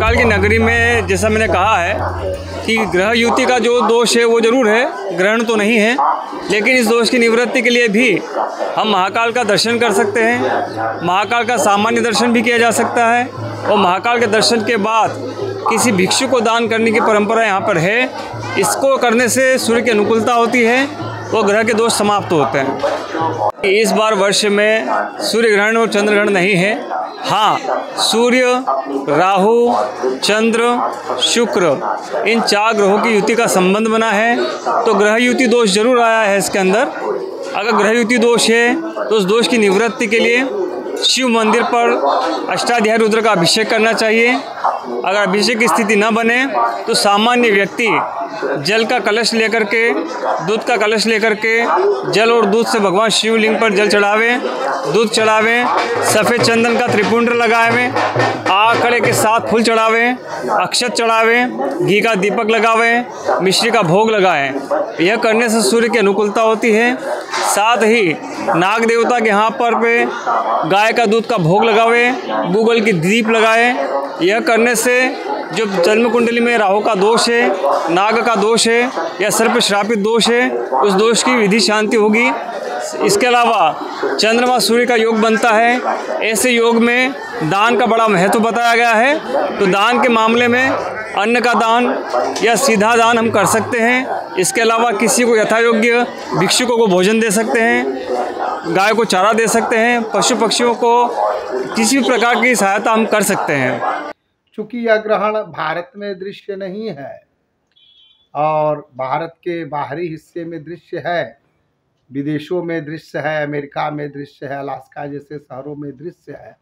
महाकाल की नगरी में जैसा मैंने कहा है कि ग्रह युति का जो दोष है वो ज़रूर है, ग्रहण तो नहीं है, लेकिन इस दोष की निवृत्ति के लिए भी हम महाकाल का दर्शन कर सकते हैं। महाकाल का सामान्य दर्शन भी किया जा सकता है और महाकाल के दर्शन के बाद किसी भिक्षु को दान करने की परंपरा यहाँ पर है। इसको करने से सूर्य की अनुकूलता होती है, वो ग्रह के दोष समाप्त होते हैं। इस बार वर्ष में सूर्य ग्रहण और चंद्र ग्रहण नहीं है। हाँ, सूर्य, राहु, चंद्र, शुक्र इन 4 ग्रहों की युति का संबंध बना है, तो ग्रह युति दोष जरूर आया है इसके अंदर। अगर ग्रह युति दोष है तो उस दोष की निवृत्ति के लिए शिव मंदिर पर अष्टाध्यायी रुद्र का अभिषेक करना चाहिए। अगर अभिषेक की स्थिति न बने तो सामान्य व्यक्ति जल का कलश लेकर के, दूध का कलश लेकर के जल और दूध से भगवान शिवलिंग पर जल चढ़ावे, दूध चढ़ावे, सफ़ेद चंदन का त्रिपुंड लगावे, आकड़े के 7 फूल चढ़ावे, अक्षत चढ़ावे, घी का दीपक लगावे, मिश्री का भोग लगाएं। यह करने से सूर्य की अनुकूलता होती है। साथ ही नाग देवता के यहाँ पर पे गाय का दूध का भोग लगावे, गूगल की दीप लगाए। यह करने से जो जन्म कुंडली में राहु का दोष है, नाग का दोष है या सर्प श्रापित दोष है, उस दोष की विधि शांति होगी। इसके अलावा चंद्रमा सूर्य का योग बनता है। ऐसे योग में दान का बड़ा महत्व बताया गया है। तो दान के मामले में अन्न का दान या सीधा दान हम कर सकते हैं। इसके अलावा किसी को यथायोग्य भिक्षुकों को भोजन दे सकते हैं, गाय को चारा दे सकते हैं, पशु पक्षियों को किसी भी प्रकार की सहायता हम कर सकते हैं। चूँकि यह ग्रहण भारत में दृश्य नहीं है और भारत के बाहरी हिस्से में दृश्य है, विदेशों में दृश्य है, अमेरिका में दृश्य है, अलास्का जैसे शहरों में दृश्य है,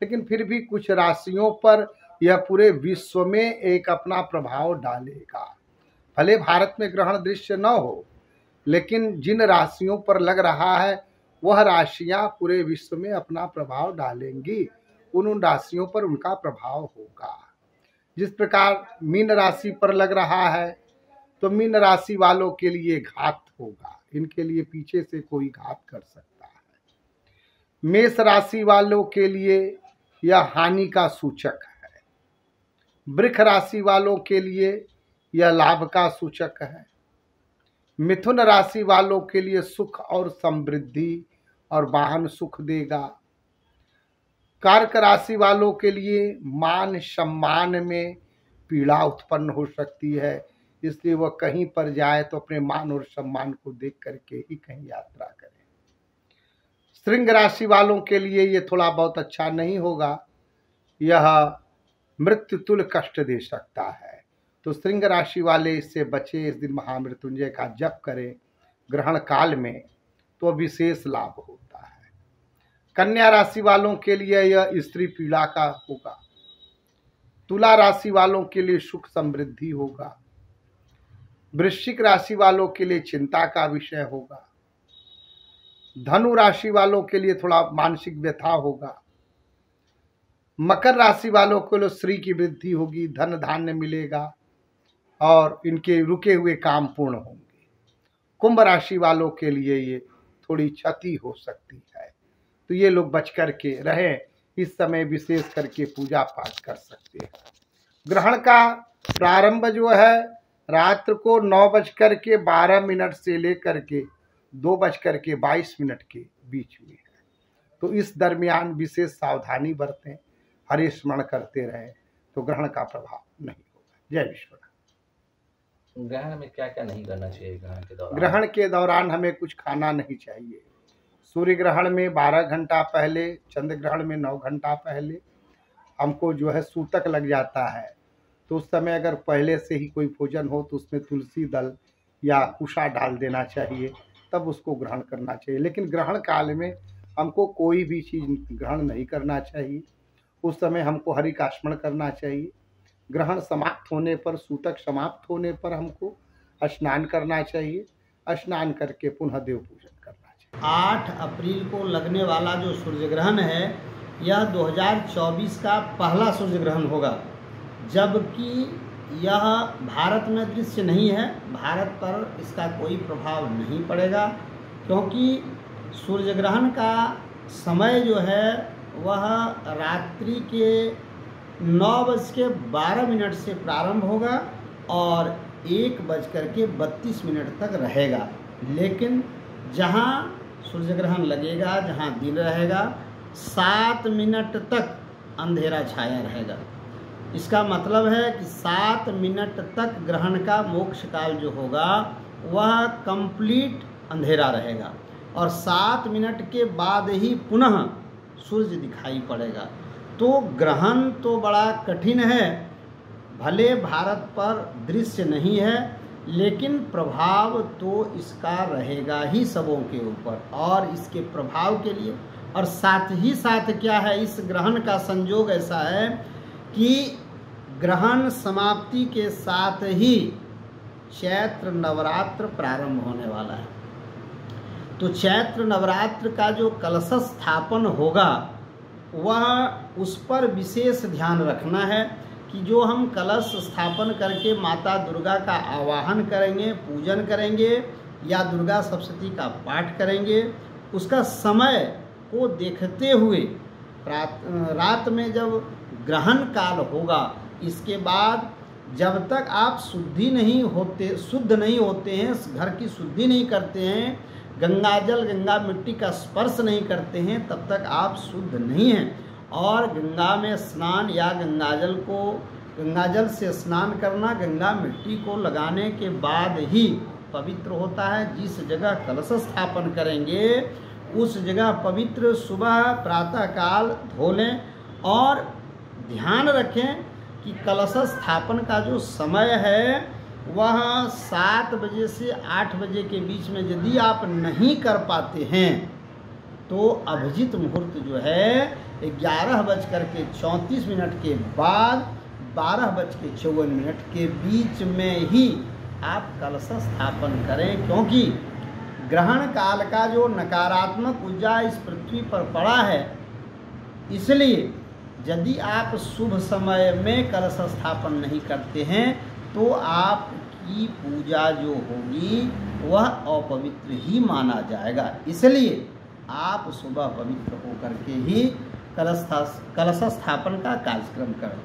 लेकिन फिर भी कुछ राशियों पर यह पूरे विश्व में एक अपना प्रभाव डालेगा। भले भारत में ग्रहण दृश्य न हो, लेकिन जिन राशियों पर लग रहा है वह राशियां पूरे विश्व में अपना प्रभाव डालेंगी। उन राशियों पर उनका प्रभाव होगा। जिस प्रकार मीन राशि पर लग रहा है तो मीन राशि वालों के लिए घात होगा, इनके लिए पीछे से कोई घात कर सकता है। मेष राशि वालों के लिए यह हानि का सूचक है। वृष राशि वालों के लिए यह लाभ का सूचक है। मिथुन राशि वालों के लिए सुख और समृद्धि और वाहन सुख देगा। कर्क राशि वालों के लिए मान सम्मान में पीड़ा उत्पन्न हो सकती है, इसलिए वह कहीं पर जाए तो अपने मान और सम्मान को देख करके ही कहीं यात्रा करें। सिंह राशि वालों के लिए ये थोड़ा बहुत अच्छा नहीं होगा, यह मृत्यु तुल्य कष्ट दे सकता है। तो सिंह राशि वाले इससे बचे, इस दिन महामृत्युंजय का जप करें ग्रहण काल में, तो विशेष लाभ होता है। कन्या राशि वालों के लिए यह स्त्री पीड़ा का होगा। तुला राशि वालों के लिए सुख समृद्धि होगा। वृश्चिक राशि वालों के लिए चिंता का विषय होगा। धनु राशि वालों के लिए थोड़ा मानसिक व्यथा होगा। मकर राशि वालों को लिए श्री की वृद्धि होगी, धन धान्य मिलेगा और इनके रुके हुए काम पूर्ण होंगे। कुंभ राशि वालों के लिए ये थोड़ी क्षति हो सकती है, तो ये लोग बच कर के रहें। इस समय विशेष करके पूजा पाठ कर सकते हैं। ग्रहण का प्रारंभ जो है रात्र को 9:12 से लेकर के 2:22 के बीच में है, तो इस दरमियान विशेष सावधानी बरतें, हरे स्मरण करते रहें, तो ग्रहण का प्रभाव नहीं होगा। जय विश्वनाथ। ग्रहण में क्या क्या नहीं करना चाहिए? ग्रहण के दौरान हमें कुछ खाना नहीं चाहिए। सूर्य ग्रहण में 12 घंटा पहले, चंद्र ग्रहण में 9 घंटा पहले हमको जो है सूतक लग जाता है, तो उस समय अगर पहले से ही कोई भोजन हो तो उसमें तुलसी दल या कुशा डाल देना चाहिए, तब उसको ग्रहण करना चाहिए। लेकिन ग्रहण काल में हमको कोई भी चीज़ ग्रहण नहीं करना चाहिए। उस समय हमको हरि का स्मरण करना चाहिए। ग्रहण समाप्त होने पर, सूतक समाप्त होने पर हमको स्नान करना चाहिए। स्नान करके पुनः देव पूजन करना चाहिए। 8 अप्रैल को लगने वाला जो सूर्य ग्रहण है यह 2024 का पहला सूर्य ग्रहण होगा, जबकि यह भारत में दृश्य नहीं है। भारत पर इसका कोई प्रभाव नहीं पड़ेगा, क्योंकि सूर्य ग्रहण का समय जो है वह रात्रि के 9:12 से प्रारंभ होगा और 1:32 तक रहेगा। लेकिन जहाँ सूर्य ग्रहण लगेगा, जहाँ दिन रहेगा, 7 मिनट तक अंधेरा छाया रहेगा। इसका मतलब है कि 7 मिनट तक ग्रहण का मोक्ष काल जो होगा वह कंप्लीट अंधेरा रहेगा और 7 मिनट के बाद ही पुनः सूर्य दिखाई पड़ेगा। तो ग्रहण तो बड़ा कठिन है, भले भारत पर दृश्य नहीं है लेकिन प्रभाव तो इसका रहेगा ही सबों के ऊपर। और इसके प्रभाव के लिए और साथ ही साथ क्या है, इस ग्रहण का संयोग ऐसा है कि ग्रहण समाप्ति के साथ ही चैत्र नवरात्र प्रारंभ होने वाला है। तो चैत्र नवरात्र का जो कलश स्थापन होगा वह उस पर विशेष ध्यान रखना है कि जो हम कलश स्थापन करके माता दुर्गा का आवाहन करेंगे, पूजन करेंगे या दुर्गा सप्तशती का पाठ करेंगे, उसका समय को देखते हुए रात में जब ग्रहण काल होगा, इसके बाद जब तक आप शुद्ध नहीं होते हैं, घर की शुद्धि नहीं करते हैं, गंगाजल गंगा मिट्टी का स्पर्श नहीं करते हैं, तब तक आप शुद्ध नहीं हैं। और गंगा में स्नान या गंगाजल से स्नान करना, गंगा मिट्टी को लगाने के बाद ही पवित्र होता है। जिस जगह कलश स्थापन करेंगे उस जगह पवित्र सुबह प्रातःकाल धो लें और ध्यान रखें कि कलश स्थापन का जो समय है वह 7 बजे से 8 बजे के बीच में यदि आप नहीं कर पाते हैं तो अभिजित मुहूर्त जो है 11:34 के बाद 12:54 के बीच में ही आप कलश स्थापन करें, क्योंकि ग्रहण काल का जो नकारात्मक ऊर्जा इस पृथ्वी पर पड़ा है, इसलिए यदि आप शुभ समय में कलश स्थापन नहीं करते हैं तो आपकी पूजा जो होगी वह अपवित्र ही माना जाएगा। इसलिए आप सुबह पवित्र होकर के ही कलश स्थापन का कार्यक्रम करें।